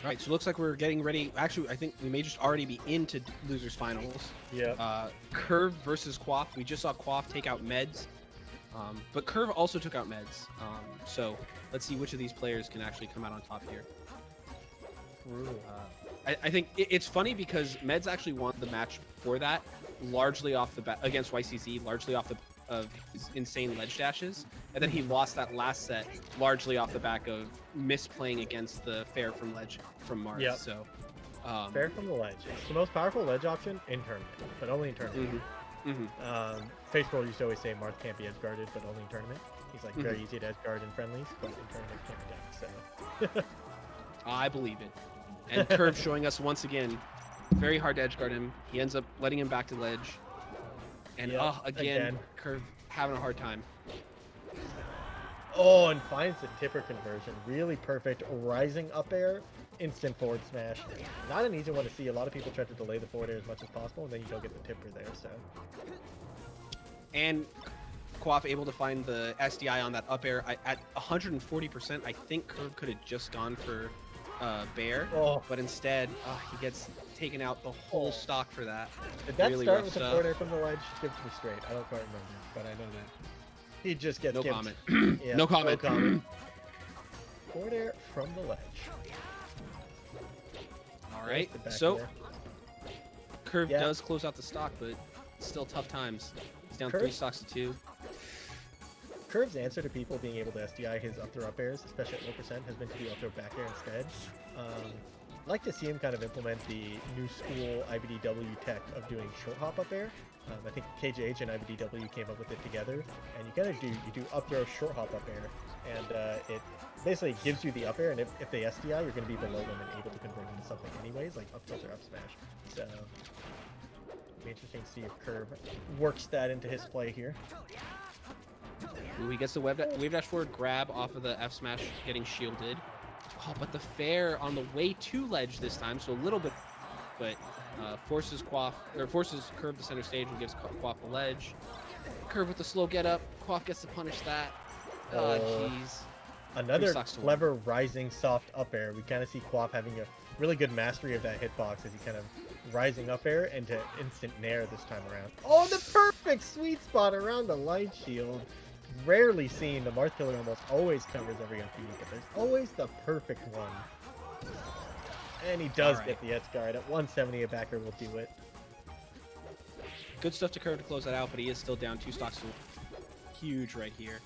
All right, so it looks like we're getting ready. Actually, I think we may just already be into losers finals. Yeah. Kurv versus Quaff. We just saw Quaff take out Meds, but Kurv also took out Meds. So let's see which of these players can actually come out on top here. I think it's funny because Meds actually won the match before that, largely off the bat against YCZ, largely off of his insane ledge dashes, and then he lost that last set largely off the back of misplaying against the fair from ledge from Marth. Yep. So fair from the ledge. It's the most powerful ledge option in tournament, but only in tournament. Facebook used to always say Marth can't be edge guarded, but only in tournament. He's like very easy to edge guard in friendlies, but in tournament can't be done. So I believe it. And Kurv showing us once again, very hard to edge guard him. He ends up letting him back to ledge. And again, Kurv having a hard time. Oh, and finds the tipper conversion. Really perfect. Rising up air, instant forward smash. Not an easy one to see. A lot of people try to delay the forward air as much as possible, and then you don't get the tipper there. So. And Quaff able to find the SDI on that up air at 140%. I think Kurv could have just gone for Bear, but instead he gets taken out the whole stock for that. Did that really start with the forward air from the ledge? Give it to me straight. I don't quite remember, but I know that. He just gets no comment. Yeah, no comment. Forward air from the ledge. All right, so Kurv does close out the stock, but still tough times. He's down 3 stocks to 2. Kurv's answer to people being able to SDI his up throw up airs, especially at low percent, has been to do up throw back air instead. I'd like to see him kind of implement the new school IBDW tech of doing short hop up air. I think KJH and IBDW came up with it together, and you kind of do up throw short hop up air, and it basically gives you the up air, and if they SDI, you're going to be below them and able to convert into something anyways, like up tilt or up smash. So it'll be interesting to see if Kurv works that into his play here. Ooh, he gets the wave dash forward grab off of the F smash, getting shielded. Oh, but the fair on the way to ledge this time, so a little bit, but forces Kurv to center stage and gives Quaff the ledge. Kurv with the slow get up. Quaff gets to punish that. Jeez. Another clever rising soft up air. We kind of see Quaff having a really good mastery of that hitbox as he kind of rising up air into instant nair this time around. Oh, the perfect sweet spot around the light shield. Rarely seen. The Marth killer almost always covers every up B, but there's always the perfect one. And he does get the edge guard. At 170, a backer will do it. Good stuff to Kurv to close that out, but he is still down 2 stocks to huge right here.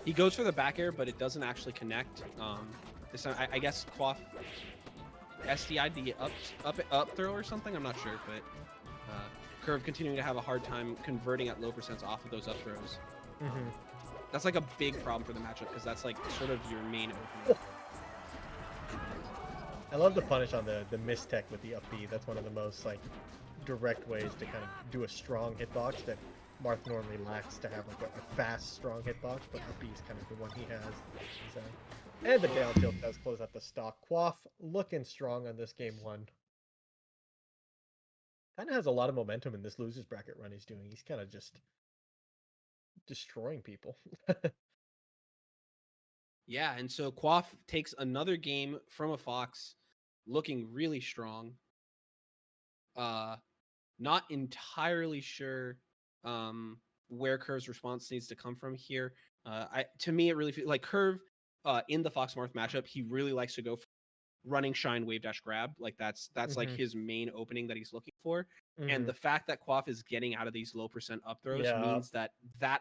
He goes for the back air, but it doesn't actually connect. This time, I guess Quaff SDI'd the up throw or something. I'm not sure, but Kurv continuing to have a hard time converting at low percents off of those up throws. That's like a big problem for the matchup because that's like sort of your main opener. I love the punish on the mistech with the up B. That's one of the most like direct ways to kind of do a strong hitbox that Marth normally lacks to have like a fast, strong hitbox, but up B is kind of the one he has. So, and the down tilt does close out the stock. Quaff looking strong on this game 1. Kind of has a lot of momentum in this losers bracket run he's doing. He's kind of just destroying people. Yeah, and so Quaff takes another game from a Fox, looking really strong. Not entirely sure where Kurv's response needs to come from here. To me, it really feels like Kurv in the Fox Marth matchup, he really likes to go for running shine wave dash grab. Like that's like his main opening that he's looking for. And the fact that Quaff is getting out of these low percent up throws means that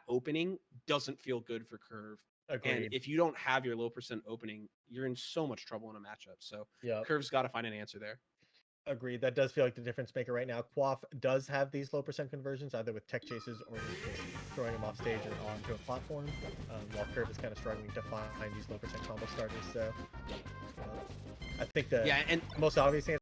opening doesn't feel good for Kurv. Agreed. And if you don't have your low percent opening, you're in so much trouble in a matchup. So Kurv's got to find an answer there. Agreed. That does feel like the difference maker right now. Quaff does have these low percent conversions, either with tech chases or just throwing them off stage or onto a platform, while Kurv is kind of struggling to find these low percent combo starters. So I think the most obvious answer.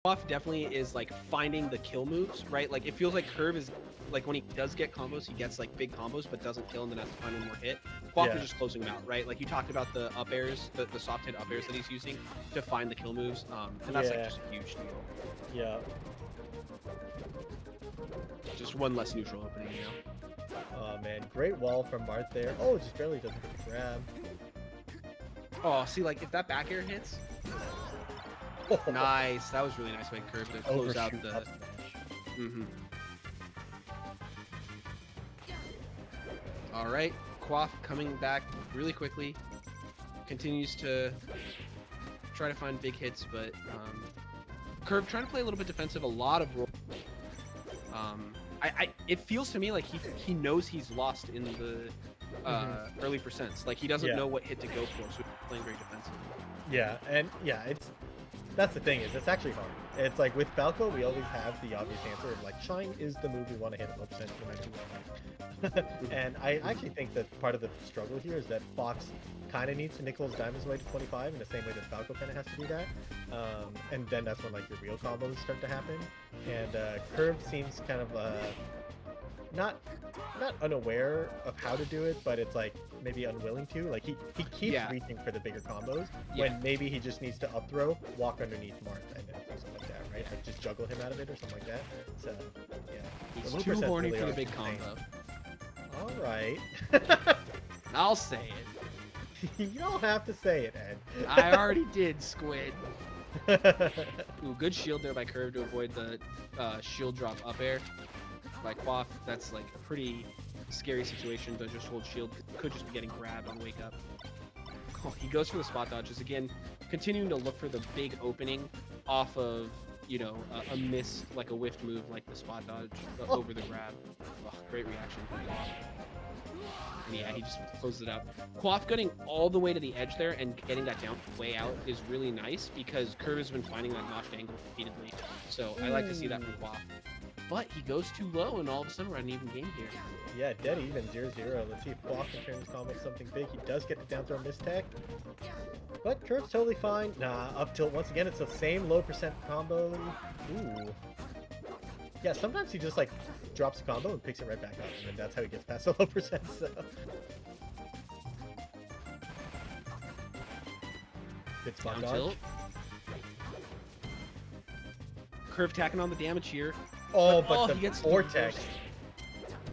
Quaff definitely is like finding the kill moves, right? Like it feels like Kurv is like when he does get combos, he gets like big combos but doesn't kill and then has to find one more hit. Quaff is just closing them out, right? Like you talked about the up airs, the soft hit up airs that he's using to find the kill moves, and that's like just a huge deal. Yeah. Just one less neutral opening, you know. Oh man, great wall from Marth there. Oh, just barely doesn't get the grab. Oh, see, like if that back air hits, nice. That was really nice by Kurv to close out the. Up smash. Mm-hmm. All right, Quaff coming back really quickly. Continues to try to find big hits, but Kurv trying to play a little bit defensive. A lot of roll. It feels to me like he knows he's lost in the early percents. Like he doesn't know what hit to go for, so he's playing very defensive. Yeah, and yeah, that's the thing, is it's actually hard. It's like with Falco, we always have the obvious answer of like Shine is the move we want to hit at low percent no matter what. And I actually think that part of the struggle here is that Fox kind of needs to nickel his diamonds away to 25 in the same way that Falco kind of has to do that. And then that's when like your real combos start to happen. And Kurv seems kind of not unaware of how to do it, but it's like maybe unwilling to. Like he keeps reaching for the bigger combos when maybe he just needs to up throw, walk underneath Marth, and then do something like that, right? Like just juggle him out of it or something like that. So yeah, he's too horny for the big combo. All right. I'll say it. You don't have to say it, Ed. I already did, Squid. Ooh, good shield there by Kurv to avoid the shield drop up air. By Quaff, that's like a pretty scary situation to just hold shield. Could just be getting grabbed on wake up. Oh, he goes for the spot dodges again, continuing to look for the big opening off of, you know, a miss, like a whiffed move like the spot dodge over the grab. Oh, great reaction from Quaff. And yeah, he just closes it out. Quaff getting all the way to the edge there and getting that down way out is really nice because Kurv has been finding that notched angle repeatedly. So I like to see that from Quaff. But he goes too low, and all of a sudden we're at an even game here. Yeah, dead even, 0-0. Let's see if Quaff can turn his combo into something big. He does get the down throw mistech. But Kurv's totally fine. Nah, up tilt once again. It's the same low percent combo. Ooh. Yeah, sometimes he just like drops a combo and picks it right back up, and then that's how he gets past the low percent. So. Good spot dodge. Tilt. Kurv tacking on the damage here. Oh, but the he gets vortex.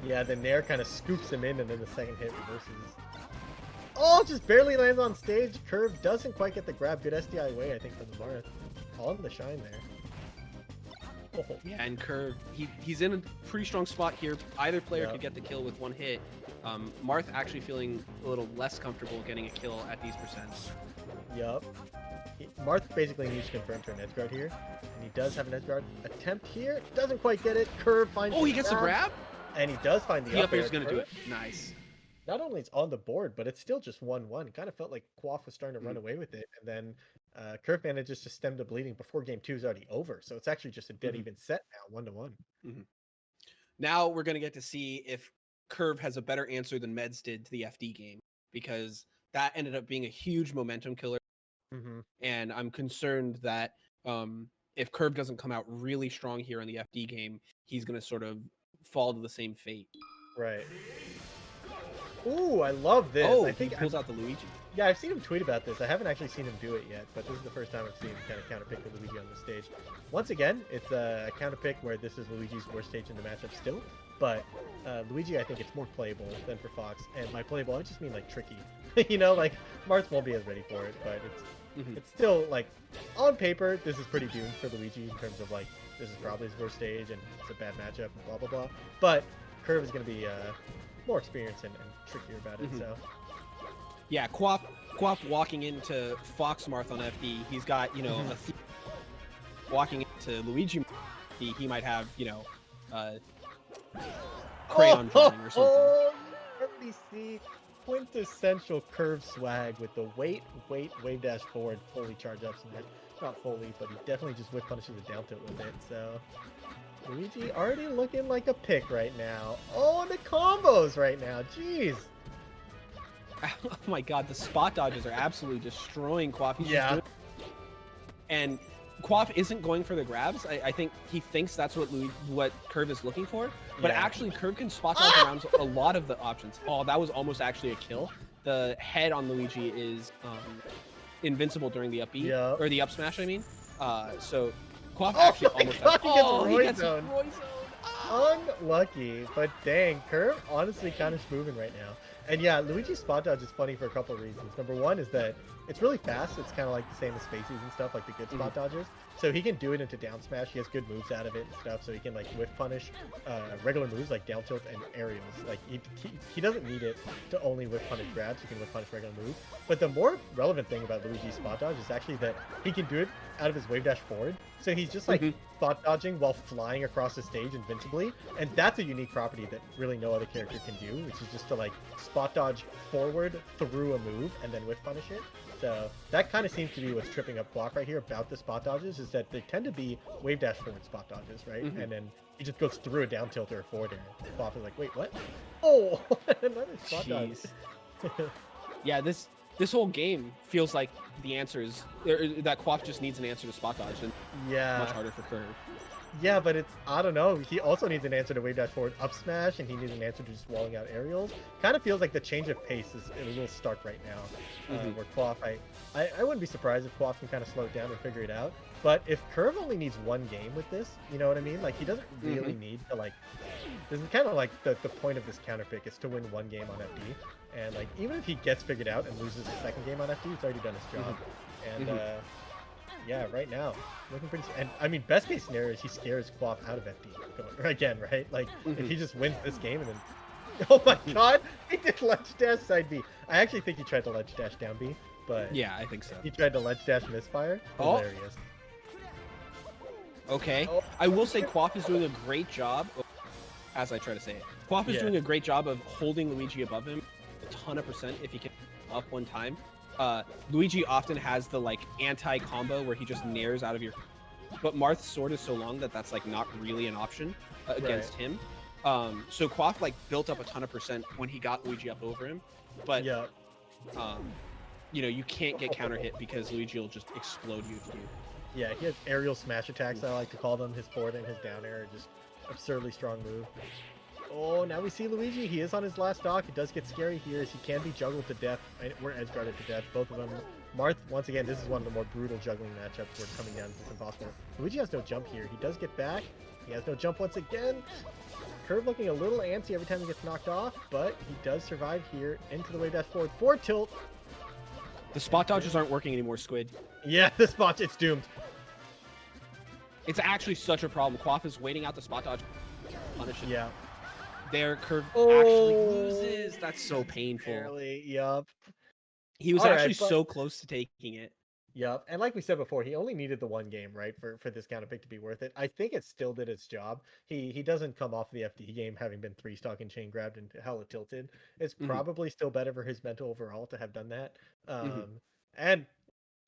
Yeah, the Nair kind of scoops him in, and then the second hit reverses. Oh, just barely lands on stage. Kurv doesn't quite get the grab. Good SDI away, I think, from the Marth. On the shine there. Oh. Yeah, and Kurv, he's in a pretty strong spot here. Either player could get the kill with one hit. Marth actually feeling a little less comfortable getting a kill at these percents. Yup. Marth basically needs to confirm to an edge guard here. And he does have an edge guard attempt here. Doesn't quite get it. Kurv finds he gets the grab? And he does find the up air. He's going to do it. Nice. Not only it's on the board, but it's still just 1-1. It kind of felt like Quaff was starting to run away with it. And then Kurv manages to stem the bleeding before game 2 is already over. So it's actually just a dead even set now, 1-1. Now we're going to get to see if Kurv has a better answer than Meds did to the FD game, because that ended up being a huge momentum killer. And I'm concerned that if Kurv doesn't come out really strong here in the FD game, he's going to sort of fall to the same fate. Right. Ooh, I love this. Oh, I think he pulls out the Luigi. Yeah, I've seen him tweet about this. I haven't actually seen him do it yet, but this is the first time I've seen him kind of counterpick the Luigi on the stage. Once again, it's a counterpick where this is Luigi's worst stage in the matchup still, but Luigi, I think it's more playable than for Fox. And by playable, I just mean like tricky. You know, like Marth won't be as ready for it, but it's still like on paper, this is pretty doomed for Luigi in terms of like this is probably his worst stage and it's a bad matchup and blah blah blah. But Kurv is going to be more experienced and trickier about it. So yeah, Quaff walking into Fox Marth on FD, he's got, you know, a walking into Luigi, he might have, you know, crayon drawing or something. Oh, you see quintessential Kurv swag with the wave dash forward, fully charge up smash. Not fully, but he definitely just whip punishes a down tilt with it. So Luigi already looking like a pick right now. Oh, and the combos right now. Jeez. Oh my god, the spot dodges are absolutely destroying Quaff. And Quaff isn't going for the grabs. I think he thinks that's what Kurv is looking for. But actually, Kurv can spot dodge around a lot of the options. Oh, that was almost actually a kill. The head on Luigi is invincible during the up B, or the up smash, I mean. So Quaff actually almost... he gets Roy zone. unlucky, but dang, Kurv honestly kind of moving right now. And yeah, Luigi's spot dodge is funny for a couple of reasons. Number one is that it's really fast. It's kind of like the same as Spaceys and stuff, like the good spot dodges. So he can do it into down smash. He has good moves out of it and stuff. So he can like whiff punish regular moves like down tilt and aerials. Like he doesn't need it to only whiff punish grabs. He can whiff punish regular moves. But the more relevant thing about Luigi's spot dodge is actually that he can do it out of his wave dash forward. So he's just like spot dodging while flying across the stage invincibly. And that's a unique property that really no other character can do, which is just to like spot dodge forward through a move and then whiff punish it. So that kind of seems to be what's tripping up Quaff right here about the spot dodges, is that they tend to be wave dash forward spot dodges, right? And then he just goes through a down tilt or a forward air. Quaff is like, wait, what? Oh, another spot dodge. Yeah, this whole game feels like the answer is that Quaff just needs an answer to spot dodge, and much harder for Kurv. Yeah, but it's, I don't know, he also needs an answer to wave dash forward up smash, and he needs an answer to just walling out aerials. Kind of feels like the change of pace is a little stark right now, where Quaff, I wouldn't be surprised if Quaff can kind of slow it down and figure it out. But if Kurv only needs one game with this, you know what I mean? Like, he doesn't really need to, like, this is kind of like the point of this counter pick is to win one game on FD. And, like, even if he gets figured out and loses the second game on FD, he's already done his job. And, yeah, right now, looking pretty... And, I mean, best case scenario is he scares Quaff out of FD again, right? Like, if he just wins this game and then... Oh my god! He did ledge dash side B. I actually think he tried to ledge dash down B, but... Yeah, I think so. He tried to ledge dash misfire. Hilarious. Okay. I will say Quaff is doing a great job, as I try to say it. Quaff is doing a great job of holding Luigi above him a ton of % if he can up one time. Luigi often has the like anti-combo where he just nairs out of your... But Marth's sword is so long that that's like not really an option against him. So Quaff like built up a ton of % when he got Luigi up over him. But, you know, you can't get counter hit because Luigi will just explode you. Yeah, he has aerial smash attacks, I like to call them. His forward and his down air are just absurdly strong move. Oh, now we see Luigi. He is on his last stock. It does get scary here as he can be juggled to death. We're edge guarded to death, both of them. Marth, once again, this is one of the more brutal juggling matchups where coming down is impossible. Luigi has no jump here. He does get back. He has no jump once again. Kurv looking a little antsy every time he gets knocked off, but he does survive here into the wave dash forward. Forward tilt. The spot dodges aren't working anymore, Squid. Yeah, the spot, it's doomed. It's actually such a problem. Quaff is waiting out the spot dodge. Punish it. Yeah. Their Kurv actually loses. That's so painful. Barely, yup. He was actually so close to taking it. Yup. And like we said before, he only needed the one game, right, for this counter pick to be worth it. I think it still did its job. He doesn't come off the FD game having been 3-stock and chain grabbed and hella tilted. It's probably still better for his mental overall to have done that. And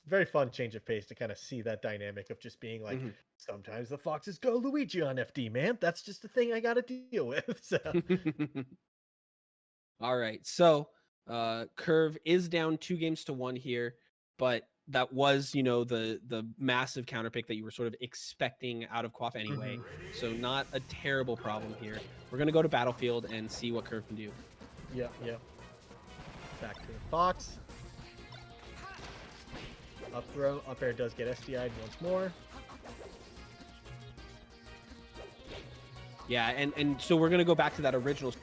very fun change of pace to kind of see that dynamic of just being like, sometimes the foxes go Luigi on FD, man. That's just the thing I got to deal with. So. All right. So Kurv is down 2-1 here, but that was, you know, the massive counter pick that you were sort of expecting out of Quaff anyway. So not a terrible problem here. We're going to go to Battlefield and see what Kurv can do. Yep. Back to the Fox. Up throw, up air does get SDI'd once more. Yeah, and so we're going to go back to that original,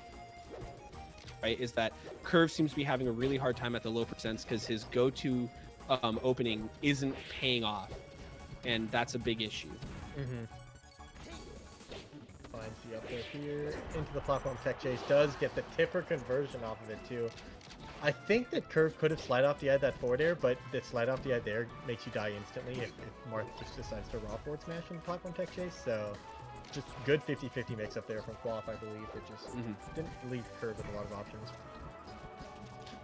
right, is that Kurv seems to be having a really hard time at the low percents because his go-to opening isn't paying off, and that's a big issue. Finds the up air here into the platform tech chase, does get the tipper conversion off of it too. I think that Kurv could have slide off the eye that forward air, but the slide off the eye there makes you die instantly if Marth just decides to raw forward smash in the platform tech chase. So just good 50-50 mix up there from Quaff, I believe. It just didn't leave Kurv with a lot of options.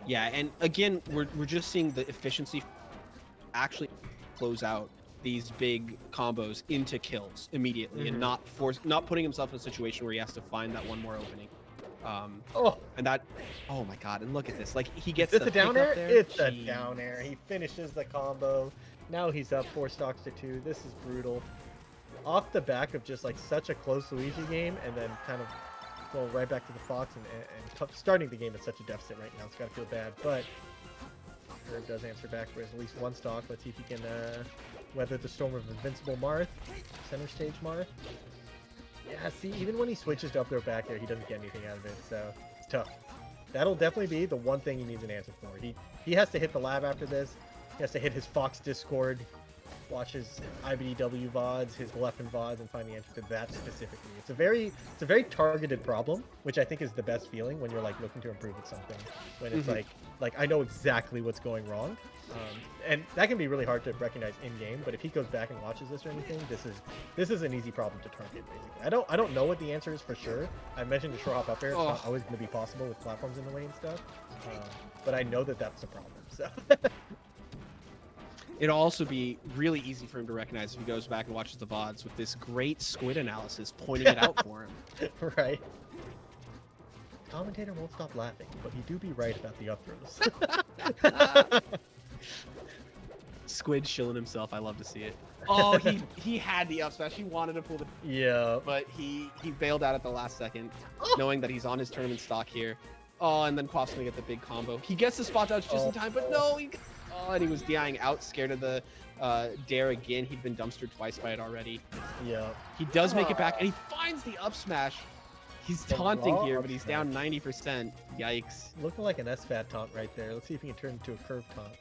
Yeah, and again, we're just seeing the efficiency actually close out these big combos into kills immediately and not putting himself in a situation where he has to find that one more opening. And that, oh my god, and look at this, like he gets the down air. It's a down air. He finishes the combo. Now he's up 4 stocks to 2. This is brutal. Off the back of just like such a close Luigi game, and then kind of well right back to the Fox and starting the game at such a deficit right now. It's gotta feel bad, but Kurv does answer back for at least 1 stock. Let's see if he can weather the storm of invincible Marth. Center stage Marth. Yeah, see, even when he switches to up throw back air, he doesn't get anything out of it, so it's tough. That'll definitely be the one thing he needs an answer for. He has to hit the lab after this. He has to hit his Fox Discord, watch his IBDW VODs, his Leffen VODs, and find the answer to that specifically. It's a very targeted problem, which I think is the best feeling when you're like looking to improve at something. When it's like I know exactly what's going wrong, and that can be really hard to recognize in game. But if he goes back and watches this or anything, this is an easy problem to target. Basically, I don't know what the answer is for sure. I mentioned the short hop up air. It's not always going to be possible with platforms in the way and stuff, but I know that that's a problem. So. It'll also be really easy for him to recognize if he goes back and watches the VODs with this great squid analysis pointing it out for him. Right. Commentator won't stop laughing, but he do be right about the up throws. Squid shilling himself. I love to see it. Oh, he had the up smash. He wanted to pull the... Yeah. But he bailed out at the last second, knowing that he's on his tournament stock here. Oh, and then Quaff's going to get the big combo. He gets the spot dodge just in time, but no, and he was DIing out, scared of the dare again. He'd been dumpstered twice by it already. Yeah. He does make it back, and he finds the up smash. He's taunting here, but he's down 90%. Yikes. Looking like an SFAT taunt right there. Let's see if he can turn into a curve taunt.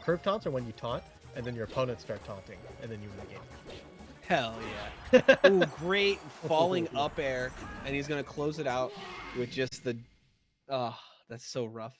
Curve taunts are when you taunt, and then your opponents start taunting, and then you win the game. Hell yeah. Ooh, great falling up air, and he's going to close it out with just the... Oh, that's so rough.